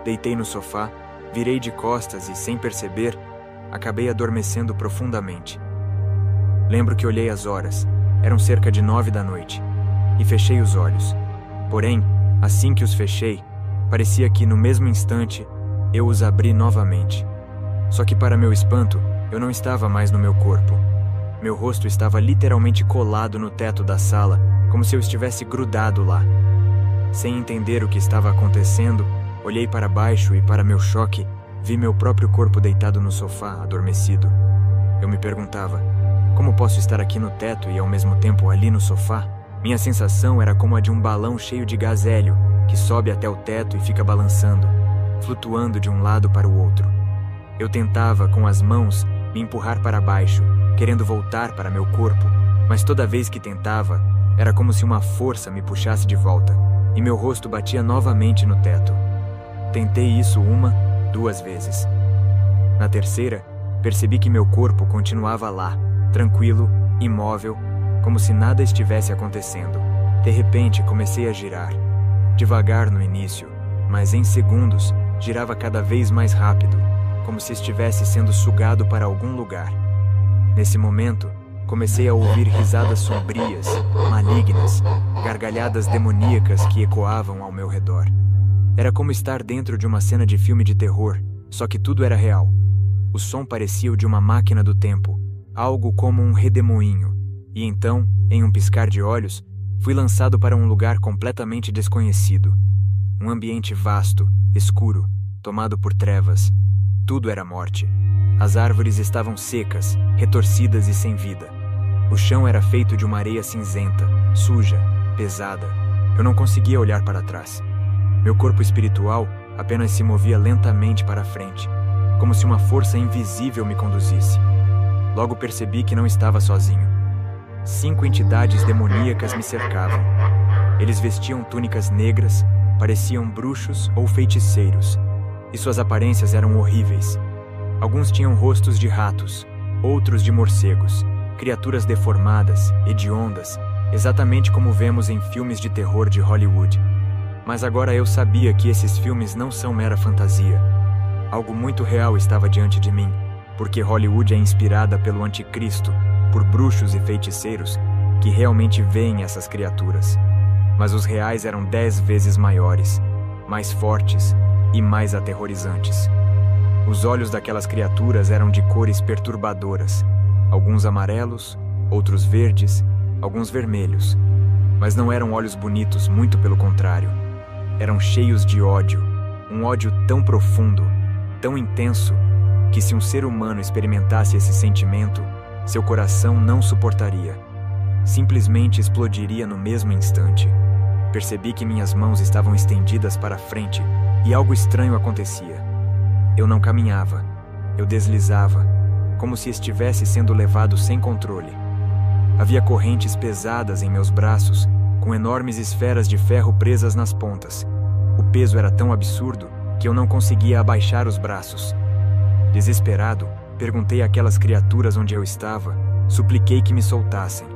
Deitei no sofá, virei de costas e, sem perceber, acabei adormecendo profundamente. Lembro que olhei as horas, eram cerca de 9 da noite, e fechei os olhos. Porém, assim que os fechei, parecia que, no mesmo instante, eu os abri novamente. Só que, para meu espanto, eu não estava mais no meu corpo. Meu rosto estava literalmente colado no teto da sala, como se eu estivesse grudado lá. Sem entender o que estava acontecendo, olhei para baixo e, para meu choque, vi meu próprio corpo deitado no sofá, adormecido. Eu me perguntava, como posso estar aqui no teto e ao mesmo tempo ali no sofá? Minha sensação era como a de um balão cheio de gás hélio, que sobe até o teto e fica balançando, flutuando de um lado para o outro. Eu tentava, com as mãos, me empurrar para baixo, querendo voltar para meu corpo, mas toda vez que tentava, era como se uma força me puxasse de volta, e meu rosto batia novamente no teto. Tentei isso 1, 2 vezes. Na terceira, percebi que meu corpo continuava lá, tranquilo, imóvel, como se nada estivesse acontecendo. De repente, comecei a girar. Devagar no início, mas em segundos, girava cada vez mais rápido, como se estivesse sendo sugado para algum lugar. Nesse momento, comecei a ouvir risadas sombrias, malignas, gargalhadas demoníacas que ecoavam ao meu redor. Era como estar dentro de uma cena de filme de terror, só que tudo era real. O som parecia o de uma máquina do tempo, algo como um redemoinho, e então, em um piscar de olhos, fui lançado para um lugar completamente desconhecido. Um ambiente vasto, escuro, tomado por trevas. Tudo era morte. As árvores estavam secas, retorcidas e sem vida. O chão era feito de uma areia cinzenta, suja, pesada. Eu não conseguia olhar para trás. Meu corpo espiritual apenas se movia lentamente para frente, como se uma força invisível me conduzisse. Logo percebi que não estava sozinho. 5 entidades demoníacas me cercavam. Eles vestiam túnicas negras, pareciam bruxos ou feiticeiros, e suas aparências eram horríveis. Alguns tinham rostos de ratos, outros de morcegos, criaturas deformadas, hediondas, exatamente como vemos em filmes de terror de Hollywood. Mas agora eu sabia que esses filmes não são mera fantasia. Algo muito real estava diante de mim, porque Hollywood é inspirada pelo anticristo, por bruxos e feiticeiros que realmente veem essas criaturas. Mas os reais eram 10 vezes maiores, mais fortes e mais aterrorizantes. Os olhos daquelas criaturas eram de cores perturbadoras, alguns amarelos, outros verdes, alguns vermelhos. Mas não eram olhos bonitos, muito pelo contrário. Eram cheios de ódio, um ódio tão profundo, tão intenso, que se um ser humano experimentasse esse sentimento, seu coração não suportaria. Simplesmente explodiria no mesmo instante. Percebi que minhas mãos estavam estendidas para frente e algo estranho acontecia. Eu não caminhava, eu deslizava, como se estivesse sendo levado sem controle. Havia correntes pesadas em meus braços, com enormes esferas de ferro presas nas pontas. O peso era tão absurdo que eu não conseguia abaixar os braços. Desesperado, perguntei àquelas criaturas onde eu estava, supliquei que me soltassem.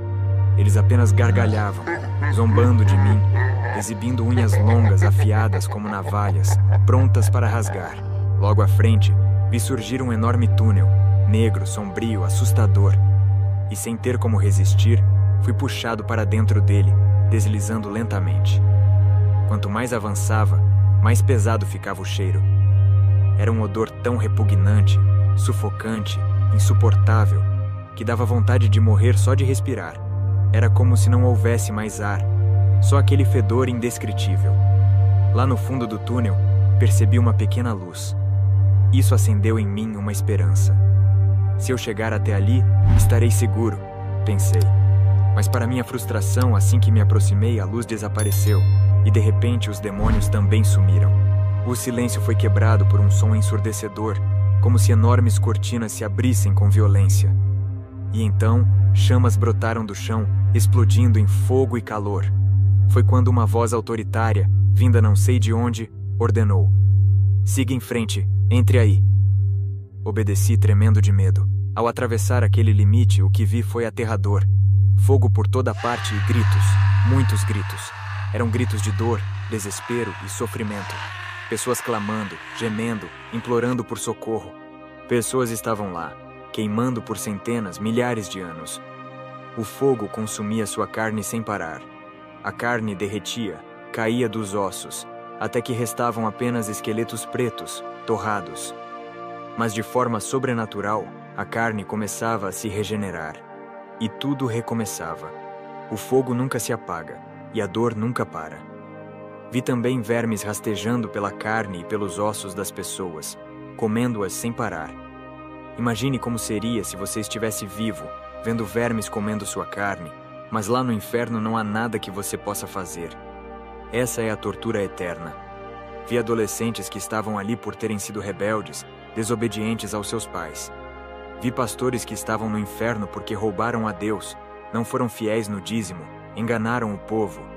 Eles apenas gargalhavam, zombando de mim, exibindo unhas longas afiadas como navalhas, prontas para rasgar. Logo à frente, vi surgir um enorme túnel, negro, sombrio, assustador. E sem ter como resistir, fui puxado para dentro dele, deslizando lentamente. Quanto mais avançava, mais pesado ficava o cheiro. Era um odor tão repugnante, sufocante, insuportável, que dava vontade de morrer só de respirar. Era como se não houvesse mais ar, só aquele fedor indescritível. Lá no fundo do túnel, percebi uma pequena luz. Isso acendeu em mim uma esperança. Se eu chegar até ali, estarei seguro, pensei. Mas para minha frustração, assim que me aproximei, a luz desapareceu, e de repente os demônios também sumiram. O silêncio foi quebrado por um som ensurdecedor, como se enormes cortinas se abrissem com violência. E então, chamas brotaram do chão, explodindo em fogo e calor. Foi quando uma voz autoritária, vinda não sei de onde, ordenou: "Siga em frente, entre aí." Obedeci tremendo de medo. Ao atravessar aquele limite, o que vi foi aterrador. Fogo por toda parte e gritos, muitos gritos. Eram gritos de dor, desespero e sofrimento. Pessoas clamando, gemendo, implorando por socorro. Pessoas estavam lá, queimando por centenas, milhares de anos. O fogo consumia sua carne sem parar. A carne derretia, caía dos ossos, até que restavam apenas esqueletos pretos, torrados. Mas de forma sobrenatural, a carne começava a se regenerar. E tudo recomeçava. O fogo nunca se apaga, e a dor nunca para. Vi também vermes rastejando pela carne e pelos ossos das pessoas, comendo-as sem parar. Imagine como seria se você estivesse vivo, vendo vermes comendo sua carne, mas lá no inferno não há nada que você possa fazer. Essa é a tortura eterna. Vi adolescentes que estavam ali por terem sido rebeldes, desobedientes aos seus pais. Vi pastores que estavam no inferno porque roubaram a Deus, não foram fiéis no dízimo, enganaram o povo.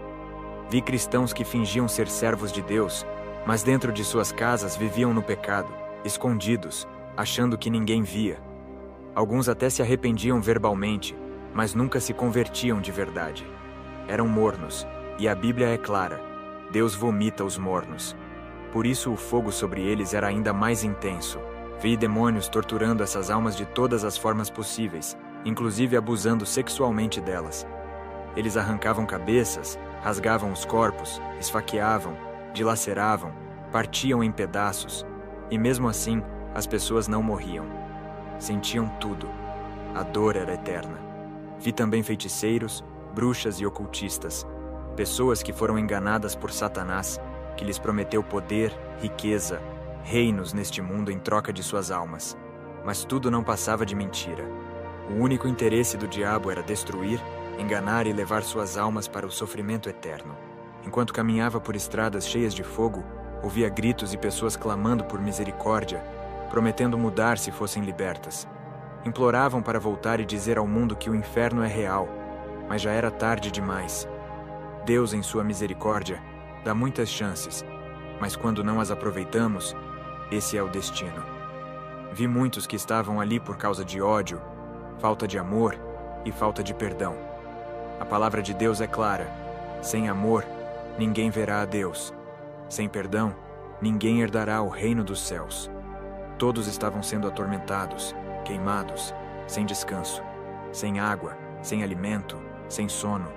Vi cristãos que fingiam ser servos de Deus, mas dentro de suas casas viviam no pecado, escondidos, achando que ninguém via. Alguns até se arrependiam verbalmente, mas nunca se convertiam de verdade. Eram mornos, e a Bíblia é clara: Deus vomita os mornos. Por isso o fogo sobre eles era ainda mais intenso. Vi demônios torturando essas almas de todas as formas possíveis, inclusive abusando sexualmente delas. Eles arrancavam cabeças, rasgavam os corpos, esfaqueavam, dilaceravam, partiam em pedaços, e mesmo assim, as pessoas não morriam. Sentiam tudo. A dor era eterna. Vi também feiticeiros, bruxas e ocultistas, pessoas que foram enganadas por Satanás, que lhes prometeu poder, riqueza, reinos neste mundo em troca de suas almas. Mas tudo não passava de mentira. O único interesse do diabo era destruir, enganar e levar suas almas para o sofrimento eterno. Enquanto caminhava por estradas cheias de fogo, ouvia gritos e pessoas clamando por misericórdia, prometendo mudar se fossem libertas. Imploravam para voltar e dizer ao mundo que o inferno é real, mas já era tarde demais. Deus, em sua misericórdia, dá muitas chances, mas quando não as aproveitamos, esse é o destino. Vi muitos que estavam ali por causa de ódio, falta de amor e falta de perdão. A palavra de Deus é clara: sem amor, ninguém verá a Deus. Sem perdão, ninguém herdará o reino dos céus. Todos estavam sendo atormentados, queimados, sem descanso, sem água, sem alimento, sem sono.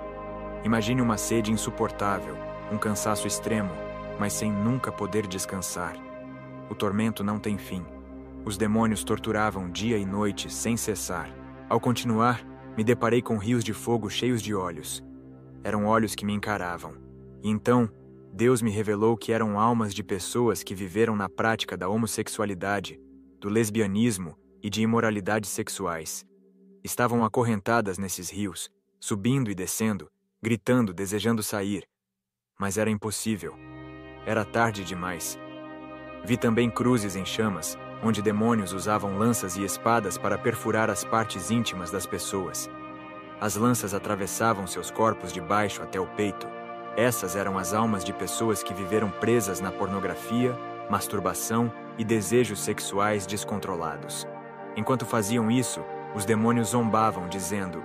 Imagine uma sede insuportável, um cansaço extremo, mas sem nunca poder descansar. O tormento não tem fim. Os demônios torturavam dia e noite sem cessar. Ao continuar, me deparei com rios de fogo cheios de olhos. Eram olhos que me encaravam. E então, Deus me revelou que eram almas de pessoas que viveram na prática da homossexualidade, do lesbianismo e de imoralidades sexuais. Estavam acorrentadas nesses rios, subindo e descendo, gritando, desejando sair. Mas era impossível. Era tarde demais. Vi também cruzes em chamas, onde demônios usavam lanças e espadas para perfurar as partes íntimas das pessoas. As lanças atravessavam seus corpos de baixo até o peito. Essas eram as almas de pessoas que viveram presas na pornografia, masturbação e desejos sexuais descontrolados. Enquanto faziam isso, os demônios zombavam, dizendo: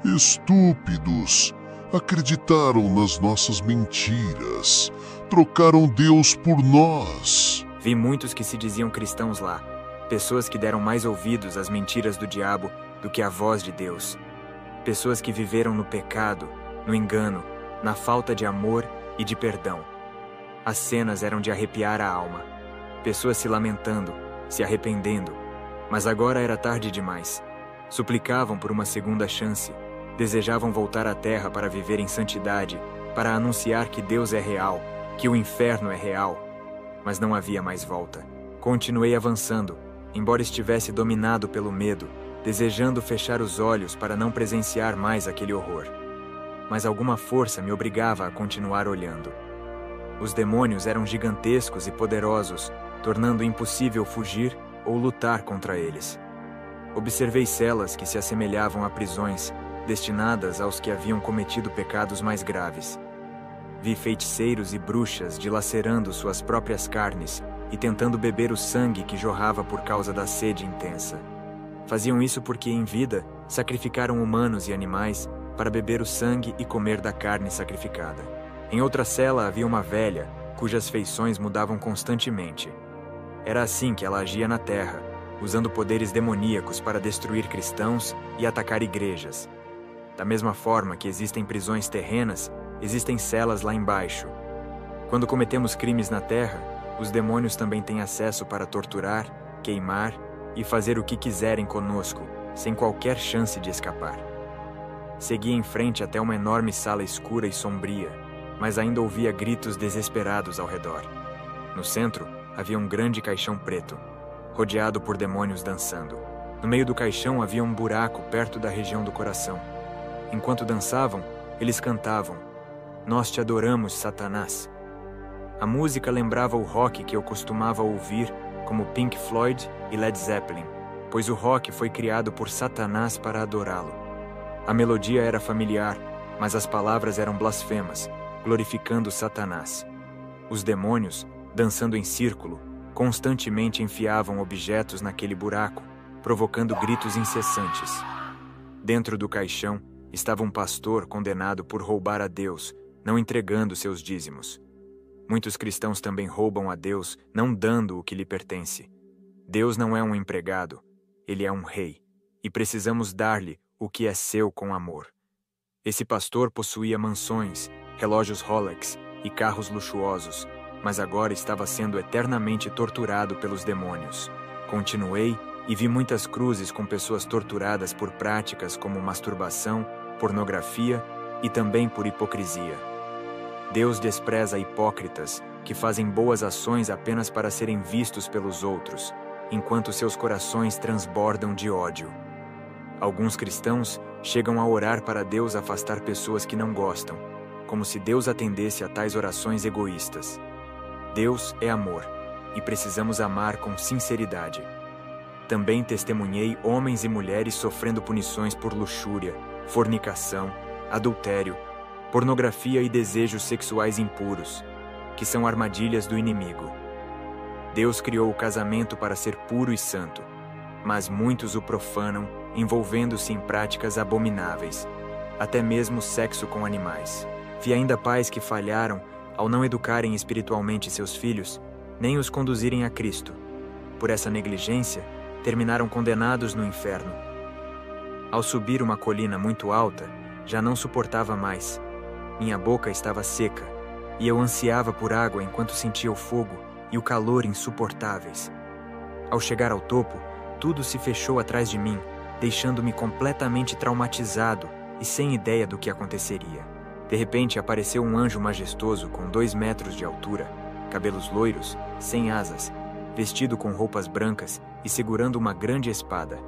Estúpidos! Acreditaram nas nossas mentiras. Trocaram Deus por nós. Vi muitos que se diziam cristãos lá, pessoas que deram mais ouvidos às mentiras do diabo do que à voz de Deus. Pessoas que viveram no pecado, no engano, na falta de amor e de perdão. As cenas eram de arrepiar a alma. Pessoas se lamentando, se arrependendo, mas agora era tarde demais. Suplicavam por uma segunda chance, desejavam voltar à terra para viver em santidade, para anunciar que Deus é real, que o inferno é real. Mas não havia mais volta. Continuei avançando, embora estivesse dominado pelo medo, desejando fechar os olhos para não presenciar mais aquele horror. Mas alguma força me obrigava a continuar olhando. Os demônios eram gigantescos e poderosos, tornando impossível fugir ou lutar contra eles. Observei celas que se assemelhavam a prisões, destinadas aos que haviam cometido pecados mais graves. Vi feiticeiros e bruxas dilacerando suas próprias carnes e tentando beber o sangue que jorrava por causa da sede intensa. Faziam isso porque, em vida, sacrificaram humanos e animais para beber o sangue e comer da carne sacrificada. Em outra cela havia uma velha, cujas feições mudavam constantemente. Era assim que ela agia na Terra, usando poderes demoníacos para destruir cristãos e atacar igrejas. Da mesma forma que existem prisões terrenas, existem celas lá embaixo. Quando cometemos crimes na Terra, os demônios também têm acesso para torturar, queimar e fazer o que quiserem conosco, sem qualquer chance de escapar. Segui em frente até uma enorme sala escura e sombria, mas ainda ouvia gritos desesperados ao redor. No centro, havia um grande caixão preto, rodeado por demônios dançando. No meio do caixão havia um buraco perto da região do coração. Enquanto dançavam, eles cantavam: "Nós te adoramos, Satanás." A música lembrava o rock que eu costumava ouvir, como Pink Floyd e Led Zeppelin, pois o rock foi criado por Satanás para adorá-lo. A melodia era familiar, mas as palavras eram blasfemas, glorificando Satanás. Os demônios, dançando em círculo, constantemente enfiavam objetos naquele buraco, provocando gritos incessantes. Dentro do caixão estava um pastor condenado por roubar a Deus, não entregando seus dízimos. Muitos cristãos também roubam a Deus, não dando o que lhe pertence. Deus não é um empregado, ele é um rei, e precisamos dar-lhe o que é seu com amor. Esse pastor possuía mansões, relógios Rolex e carros luxuosos, mas agora estava sendo eternamente torturado pelos demônios. Continuei e vi muitas cruzes com pessoas torturadas por práticas como masturbação, pornografia e também por hipocrisia. Deus despreza hipócritas que fazem boas ações apenas para serem vistos pelos outros, enquanto seus corações transbordam de ódio. Alguns cristãos chegam a orar para Deus afastar pessoas que não gostam, como se Deus atendesse a tais orações egoístas. Deus é amor, e precisamos amar com sinceridade. Também testemunhei homens e mulheres sofrendo punições por luxúria, fornicação, adultério, pornografia e desejos sexuais impuros, que são armadilhas do inimigo. Deus criou o casamento para ser puro e santo, mas muitos o profanam, envolvendo-se em práticas abomináveis, até mesmo sexo com animais. Vi ainda pais que falharam ao não educarem espiritualmente seus filhos, nem os conduzirem a Cristo. Por essa negligência, terminaram condenados no inferno. Ao subir uma colina muito alta, já não suportava mais. Minha boca estava seca, e eu ansiava por água enquanto sentia o fogo e o calor insuportáveis. Ao chegar ao topo, tudo se fechou atrás de mim, deixando-me completamente traumatizado e sem ideia do que aconteceria. De repente apareceu um anjo majestoso com 2 metros de altura, cabelos loiros, sem asas, vestido com roupas brancas e segurando uma grande espada.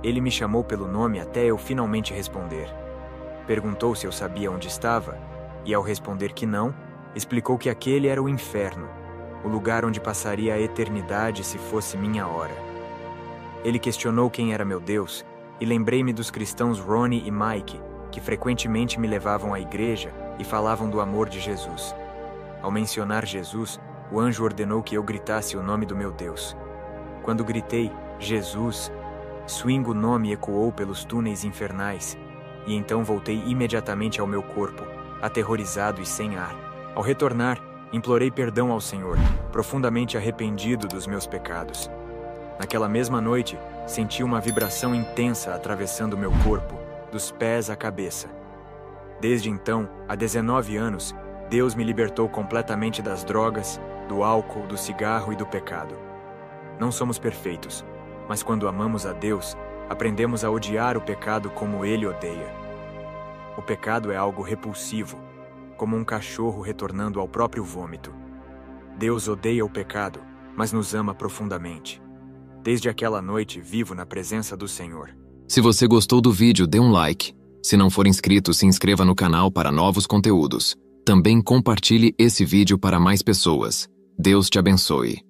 Ele me chamou pelo nome até eu finalmente responder. Perguntou se eu sabia onde estava, e ao responder que não, explicou que aquele era o inferno, o lugar onde passaria a eternidade se fosse minha hora. Ele questionou quem era meu Deus, e lembrei-me dos cristãos Ronnie e Mike, que frequentemente me levavam à igreja e falavam do amor de Jesus. Ao mencionar Jesus, o anjo ordenou que eu gritasse o nome do meu Deus. Quando gritei, Jesus, o nome ecoou pelos túneis infernais, e então voltei imediatamente ao meu corpo, aterrorizado e sem ar. Ao retornar, implorei perdão ao Senhor, profundamente arrependido dos meus pecados. Naquela mesma noite, senti uma vibração intensa atravessando meu corpo, dos pés à cabeça. Desde então, há 19 anos, Deus me libertou completamente das drogas, do álcool, do cigarro e do pecado. Não somos perfeitos, mas quando amamos a Deus, aprendemos a odiar o pecado como Ele odeia. O pecado é algo repulsivo, como um cachorro retornando ao próprio vômito. Deus odeia o pecado, mas nos ama profundamente. Desde aquela noite, vivo na presença do Senhor. Se você gostou do vídeo, dê um like. Se não for inscrito, se inscreva no canal para novos conteúdos. Também compartilhe esse vídeo para mais pessoas. Deus te abençoe.